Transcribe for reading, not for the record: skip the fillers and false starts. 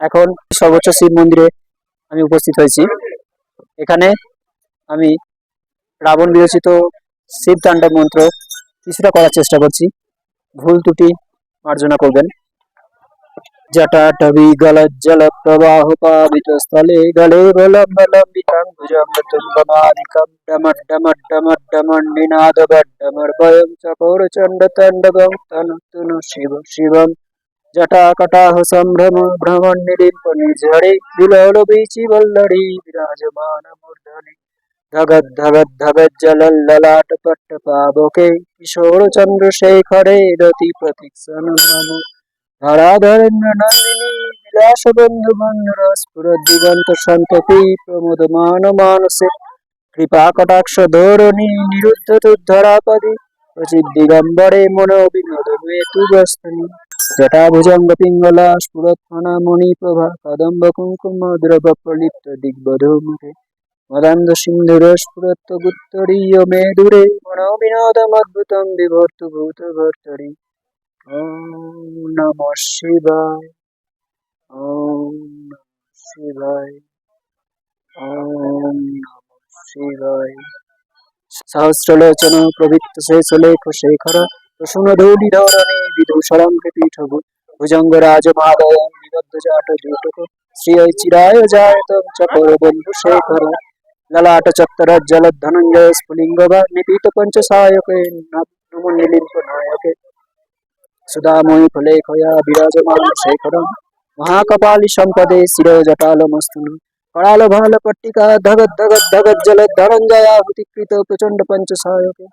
এখন সর্বোচ্চ শিব মন্দিরে আমি উপস্থিত হয়েছি। এখানে আমি রাবণ বিরচিত শিব তাণ্ডব মন্ত্র কিছুটা করার চেষ্টা করছি, ভুল ত্রুটি মার্জনা করবেন। জটাটবি গলজ্জল প্রবাহ পাবিত স্থলে গলে বলম্বলম্বিতাং ভুজঙ্গতুঙ্গমালিকম ডমড্ডমড্ডমড্ডমড্ডমন্ডিনাদবড্ডমর্ভয়ং চকৌরচণ্ড তাণ্ডবং তনতুন শিব শিবম জটাকটাহ সম্ভ্রম ভ্রমণ্ডিলিম্প নির্ঝরে বিলোল বীচি বল্লরী বিরাজমান মূর্ধনি ধগৎ ধগৎ ধগৎ জলল্ললাট পট্ট পাবকে কিশোর চন্দ্রশেখরে রতি প্রতীক্ষণ নম ধরাধরেন্দ্র নন্দিনী বিলাস বন্ধু বন্ধুর স্ফুরদ দিগন্ত সন্তপি প্রমোদমান মানসে কৃপা কটাক্ষ ধরণী নিরুদ্ধ তুদ্ধরাপদি রচিত দিগম্বরে মনো বিনোদমে তুবস্তনি জটা ভুজঙ্গ পিঙ্গলা স্ফুরৎফণা মণি প্রভা কদম্ব কুঙ্কুম দ্রব প্রলিপ্ত দিগ্বধূ মুখে মদান্ধ সিন্ধুর স্ফুরত্ব গুত্তরীয় মে দূরে মনো বিনোদমদ্ভুতম বিভর্তু ভূত ভর্তরি। ওম নমঃ শিবায়, ওম নমঃ শিবায়, ওম নমঃ শিবায়। সহস্রলোচন প্রবৃত্ত শেষলেখ শেখর প্রসূনধূলি ধরণী বিদূষরং পীঠ ভুজঙ্গ রাজমাদয়ং নিবদ্ধ জাট জুটক শ্রিয় চিরায় জায়তং চকর বন্ধু শেখর ললাট চত্বরজ্জল ধনঞ্জয় স্ফুলিঙ্গ বা নিপীত পঞ্চসায়কে নমন্ডিলিম্প নায়কে সুধাময়ী ফলেখয়া বিরাজমান শেখরম মহাকপালি সম্পদে শির জটালমস্তন कराल भाल पट्टिका धगत धगत धगत जल धनंजयाहुतिकृत प्रचंड पंचसायके।